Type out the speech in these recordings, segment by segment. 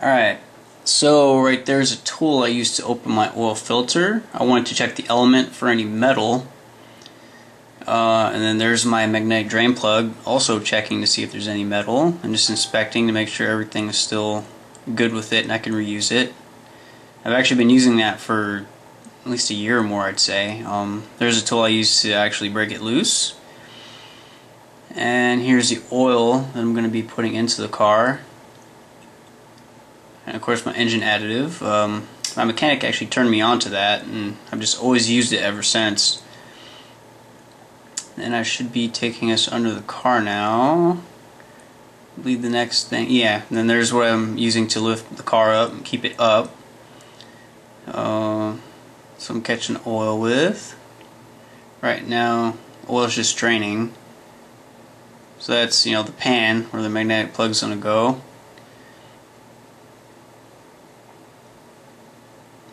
Alright, so right there's a tool I use to open my oil filter. I wanted to check the element for any metal. And then there's my magnetic drain plug, also checking to see if there's any metal and just inspecting to make sure everything is still good with it and I can reuse it. I've actually been using that for at least a year or more, I'd say. There's a tool I use to actually break it loose. And here's the oil that I'm going to be putting into the car. And of course my engine additive. My mechanic actually turned me on to that and I've just always used it ever since. And I should be taking us under the car now. Lead the next thing. Yeah, and then there's what I'm using to lift the car up and keep it up. So I'm catching oil with. Right now, oil's just draining. So that's, the pan where the magnetic plug's gonna go.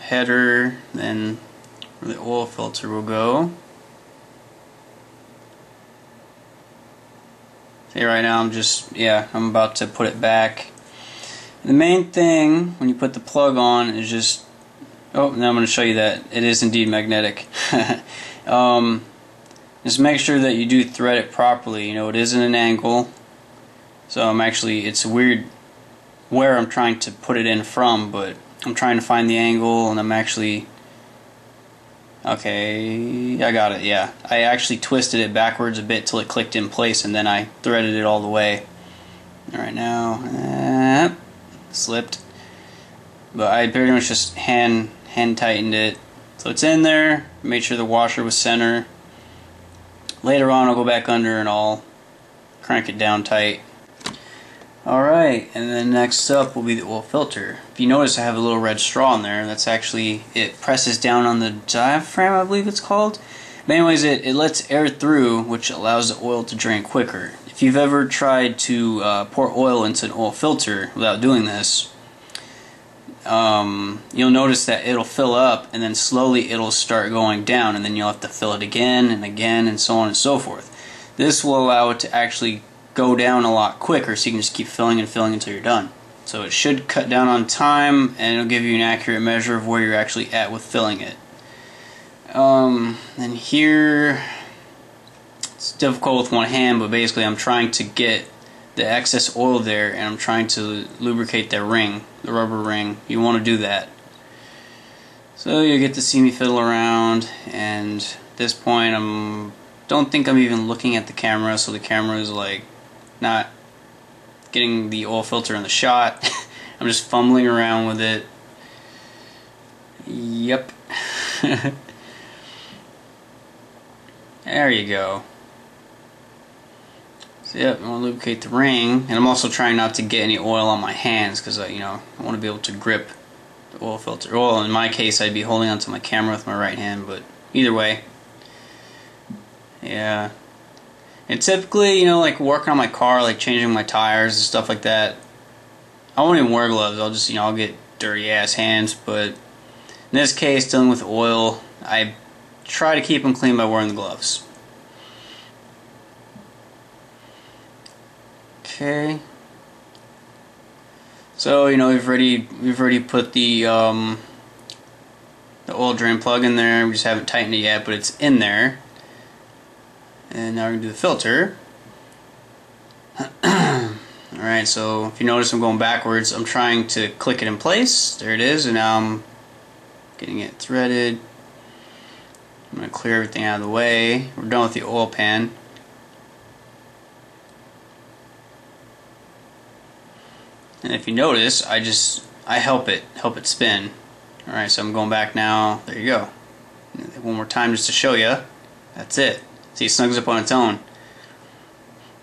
Header, then where the oil filter will go. See, right now I'm about to put it back. The main thing when you put the plug on is just, now I'm going to show you that it is indeed magnetic. Just make sure that you do thread it properly. It is in an angle, so it's weird where I'm trying to put it in from, but I'm trying to find the angle and I'm actually, okay, I got it, yeah. I actually twisted it backwards a bit till it clicked in place and then I threaded it all the way. Alright, now, slipped. But I pretty much just hand tightened it. So it's in there, made sure the washer was center. Later on I'll go back under and I'll crank it down tight. Alright, and then next up will be the oil filter. If you notice I have a little red straw in there, that's actually, it presses down on the diaphragm, I believe it's called. But anyways, it lets air through, which allows the oil to drain quicker. If you've ever tried to pour oil into an oil filter without doing this, you'll notice that it'll fill up and then slowly it'll start going down and then you'll have to fill it again and so on and so forth. This will allow it to actually go down a lot quicker, so you can just keep filling and filling until you're done. So it should cut down on time and it'll give you an accurate measure of where you're actually at with filling it. And here it's difficult with one hand, but basically I'm trying to get the excess oil there and I'm trying to lubricate that ring, the rubber ring. You want to do that. So you get to see me fiddle around, and at this point don't think I'm even looking at the camera, so the camera is like not getting the oil filter in the shot. I'm just fumbling around with it. Yep. There you go. So yep, I want to lubricate the ring, and I'm also trying not to get any oil on my hands because I want to be able to grip the oil filter. Well, in my case, I'd be holding onto my camera with my right hand, but either way, yeah. And typically, like working on my car, like changing my tires and stuff like that, I won't even wear gloves. I'll just, I'll get dirty ass hands. But in this case, dealing with oil, I try to keep them clean by wearing the gloves. Okay. So we've already put the oil drain plug in there. We just haven't tightened it yet, but it's in there. And now we're gonna do the filter. Alright, so if you notice I'm going backwards, I'm trying to click it in place. There it is, and now I'm getting it threaded. I'm gonna clear everything out of the way. We're done with the oil pan. And if you notice, I help it spin. Alright, so I'm going back now. There you go. One more time just to show you. That's it. See, it snugs up on its own.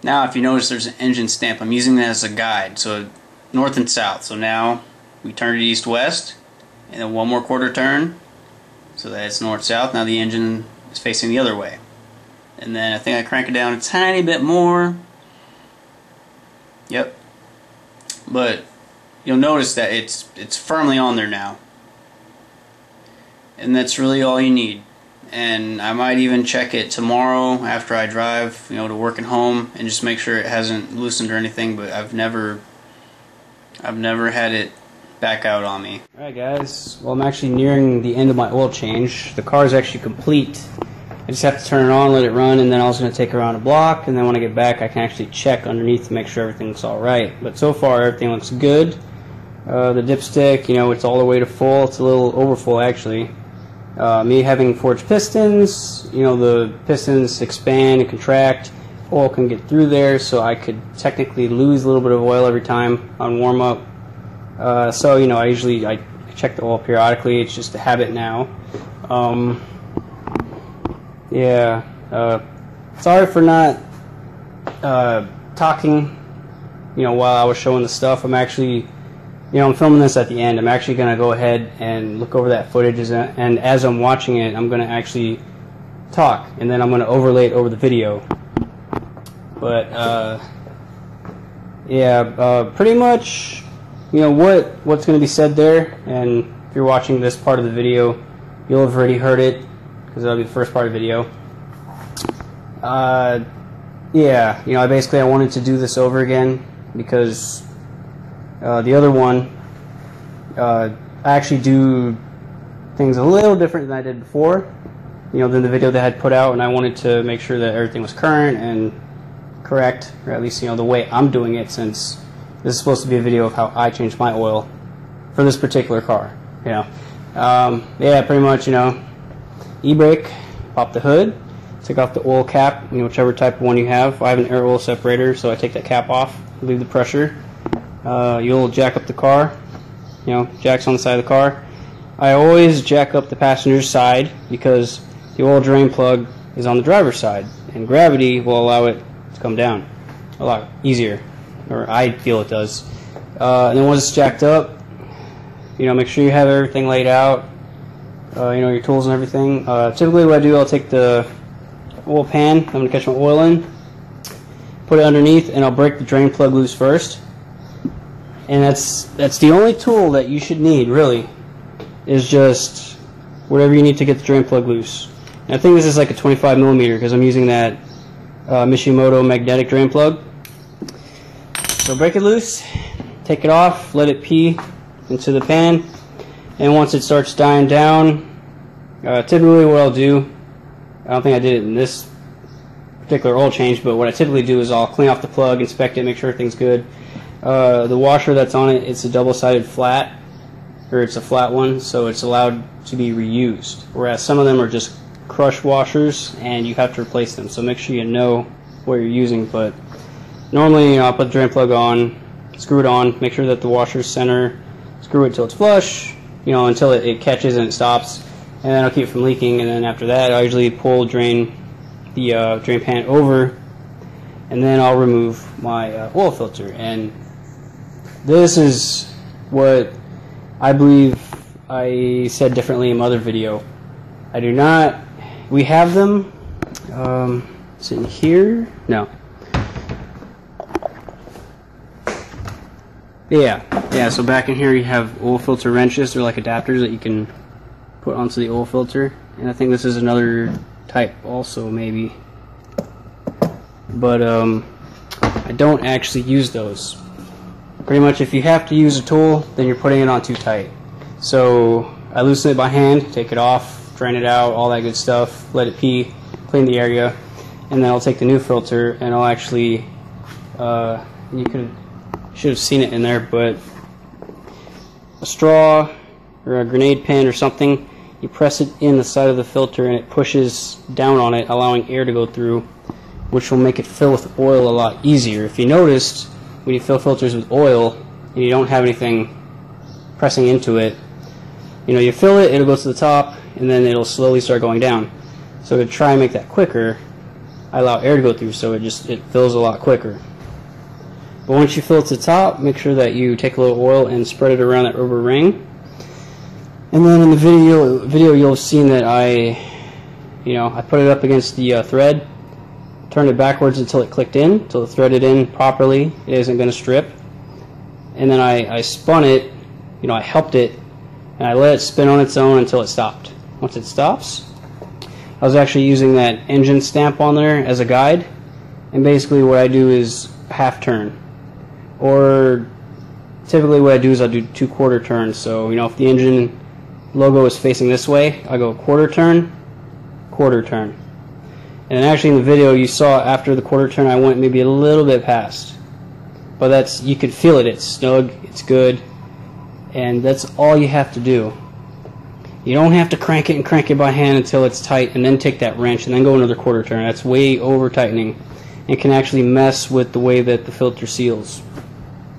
Now, if you notice, there's an engine stamp. I'm using that as a guide, so north and south. So now we turn it east-west, and then one more quarter turn, so that it's north-south. Now the engine is facing the other way. And then I think I crank it down a tiny bit more. Yep. But you'll notice that it's firmly on there now. And that's really all you need. And I might even check it tomorrow after I drive, to work at home, and just make sure it hasn't loosened or anything. But I've never had it back out on me. Alright guys, well I'm actually nearing the end of my oil change. The car is actually complete. I just have to turn it on, let it run, and then I was going to take it around a block, and then when I get back I can actually check underneath to make sure everything's alright. But so far everything looks good. The dipstick, you know, it's all the way to full. It's a little over full actually. Me having forged pistons, you know, the pistons expand and contract. Oil can get through there, so I could technically lose a little bit of oil every time on warm up. So you know, I check the oil periodically. It's just a habit now. Yeah. Sorry for not talking. You know, while I was showing the stuff, I'm actually, you know, I'm filming this at the end. I'm actually gonna go ahead and look over that footage, and as I'm watching it, I'm gonna actually talk, and then I'm gonna overlay it over the video. But yeah, pretty much, you know, what's going to be said there, and if you're watching this part of the video, you'll have already heard it, because that'll be the first part of the video. Yeah, you know, I wanted to do this over again, because the other one, I actually do things a little different than I did before, you know, than the video that I had put out, and I wanted to make sure that everything was current and correct, or at least, you know, the way I'm doing it, since this is supposed to be a video of how I changed my oil for this particular car, you know. Yeah, pretty much, you know, e-brake, pop the hood, take off the oil cap, you know, whichever type of one you have. I have an air oil separator, so I take that cap off, leave the pressure. You'll jack up the car, you know, jacks on the side of the car. I always jack up the passenger side because the oil drain plug is on the driver's side, and gravity will allow it to come down a lot easier, or I feel it does. And then once it's jacked up, you know, make sure you have everything laid out, you know, your tools and everything. Typically what I do, I'll take the oil pan, I'm going to catch my oil in, put it underneath, and I'll break the drain plug loose first. And that's the only tool that you should need, really, is just whatever you need to get the drain plug loose. And I think this is like a 25mm because I'm using that Mishimoto magnetic drain plug. So break it loose, take it off, let it pee into the pan, and once it starts dying down, typically what I'll do, I don't think I did it in this particular oil change, but what I typically do is I'll clean off the plug, inspect it, make sure everything's good. The washer that's on it, it's a double-sided flat, or it's a flat one, so it's allowed to be reused, whereas some of them are just crush washers and you have to replace them, so make sure you know what you're using. But normally, you know, I'll put the drain plug on, screw it on, make sure that the washer's center, screw it till it's flush, you know, until it catches and it stops, and then I'll keep it from leaking. And then after that, I usually pull the drain pan over, and then I'll remove my oil filter. And this is what I believe I said differently in my other video. I do not. We have them sitting here. No. Yeah. So back in here you have oil filter wrenches. They're like adapters that you can put onto the oil filter. And I think this is another type also, maybe. But I don't actually use those. Pretty much, if you have to use a tool, then you're putting it on too tight. So I loosen it by hand, take it off, drain it out, all that good stuff, let it pee, clean the area, and then I'll take the new filter and I'll actually, you should have seen it in there, but a straw or a grenade pen or something, you press it in the side of the filter and it pushes down on it, allowing air to go through, which will make it fill with oil a lot easier. If you noticed, when you fill filters with oil and you don't have anything pressing into it, you know, you fill it, it'll go to the top, and then it'll slowly start going down. So to try and make that quicker, I allow air to go through, so it fills a lot quicker. But once you fill it to the top, make sure that you take a little oil and spread it around that rubber ring. And then in the video you'll have seen that I put it up against the thread, turned it backwards until it clicked in, until it threaded in properly. It isn't going to strip. And then I spun it, you know, I helped it, and I let it spin on its own until it stopped. Once it stops, I was actually using that engine stamp on there as a guide, and basically what I do is half turn, or typically what I do is I'll do 2 quarter turns. So, you know, if the engine logo is facing this way, I go quarter turn, quarter turn. And actually in the video you saw after the quarter turn I went maybe a little bit past. But that's, you could feel it, it's snug, it's good, and that's all you have to do. You don't have to crank it and crank it by hand until it's tight and then take that wrench and then go another quarter turn. That's way over tightening and can actually mess with the way that the filter seals,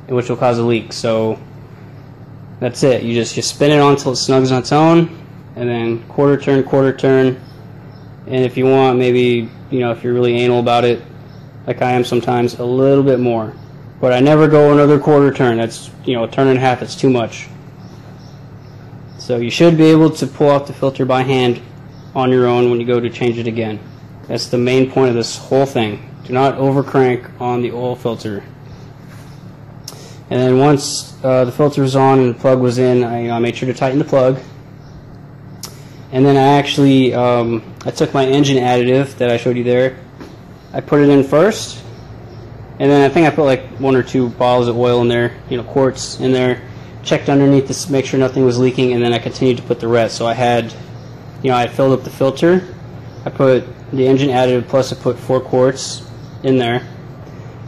which will cause a leak. So that's it. You just spin it on until it snugs on its own, and then quarter turn, and if you want, maybe, you know, if you're really anal about it, like I am sometimes, a little bit more. But I never go another quarter turn. That's, you know, a turn and a half. It's too much. So you should be able to pull out the filter by hand on your own when you go to change it again. That's the main point of this whole thing. Do not over crank on the oil filter. And then once the filter was on and the plug was in, I made sure to tighten the plug. And then I actually I took my engine additive that I showed you there. I put it in first, and then I think I put like 1 or 2 bottles of oil in there, you know, quarts in there. Checked underneath to make sure nothing was leaking, and then I continued to put the rest. So I had, you know, I filled up the filter. I put the engine additive plus I put 4 quarts in there.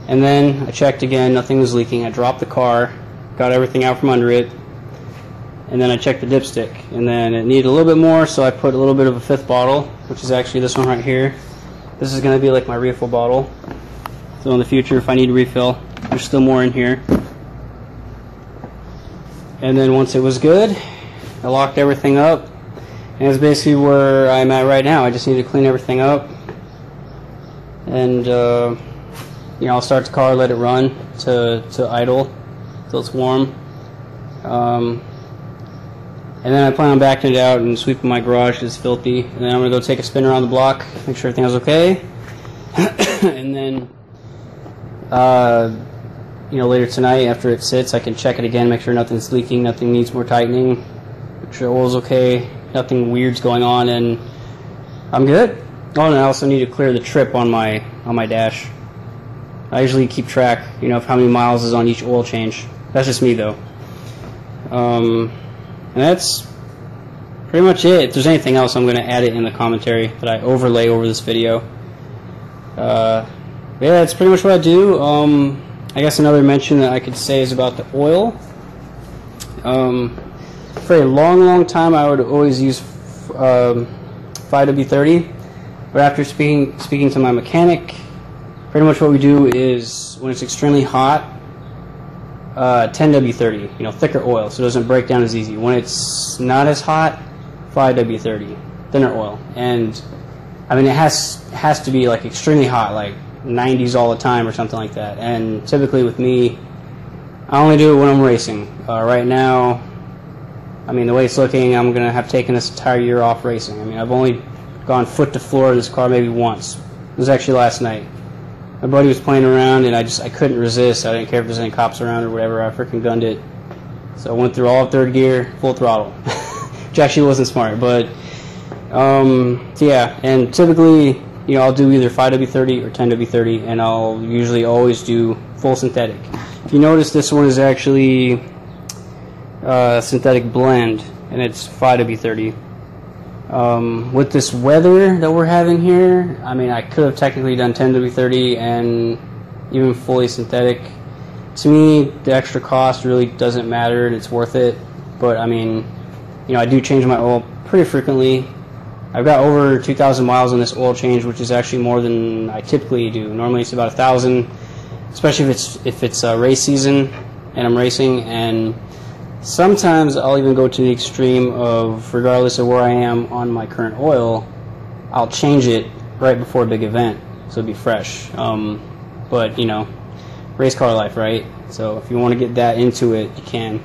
And then I checked again, nothing was leaking. I dropped the car, got everything out from under it, and then I checked the dipstick. And then it needed a little bit more, so I put a little bit of a 5th bottle, which is actually this one right here. This is going to be like my refill bottle. So in the future, if I need to refill, there's still more in here. And then once it was good, I locked everything up. And it's basically where I'm at right now. I just need to clean everything up. And you know, I'll start the car, let it run to idle till it's warm. And then I plan on backing it out and sweeping my garage because it's filthy. And then I'm going to go take a spin around the block, make sure everything was okay. And then, you know, later tonight after it sits, I can check it again, make sure nothing's leaking, nothing needs more tightening, make sure the oil's okay, nothing weird's going on, and I'm good. Oh, and I also need to clear the trip on my dash. I usually keep track, you know, of how many miles is on each oil change. That's just me though. And that's pretty much it. If there's anything else, I'm going to add it in the commentary that I overlay over this video. Yeah, that's pretty much what I do. I guess another mention that I could say is about the oil. For a long time I would always use 5W30, but after speaking to my mechanic, pretty much what we do is when it's extremely hot, 10W30, you know, thicker oil, so it doesn't break down as easy. When it's not as hot, 5W30, thinner oil. And I mean, it has to be like extremely hot, like 90s all the time or something like that. And typically with me, I only do it when I'm racing. Right now, I mean, the way it's looking, I'm going to have taken this entire year off racing. I mean, I've only gone foot to floor in this car maybe once. It was actually last night. My buddy was playing around, and I couldn't resist. I didn't care if there's any cops around or whatever. I freaking gunned it. So I went through all of 3rd gear, full throttle. Which actually wasn't smart, but yeah. And typically, you know, I'll do either 5W30 or 10W30, and I'll usually always do full synthetic. If you notice, this one is actually a synthetic blend, and it's 5W30. With this weather that we're having here, I mean, I could have technically done 10W30 and even fully synthetic. To me, the extra cost really doesn't matter, and it's worth it. But I mean, you know, I do change my oil pretty frequently. I've got over 2,000 miles on this oil change, which is actually more than I typically do. Normally it's about 1,000, especially if it's race season and I'm racing. And sometimes I'll even go to the extreme of, regardless of where I am on my current oil, I'll change it right before a big event, so it'll be fresh. But you know, race car life, right? So if you want to get that into it, you can.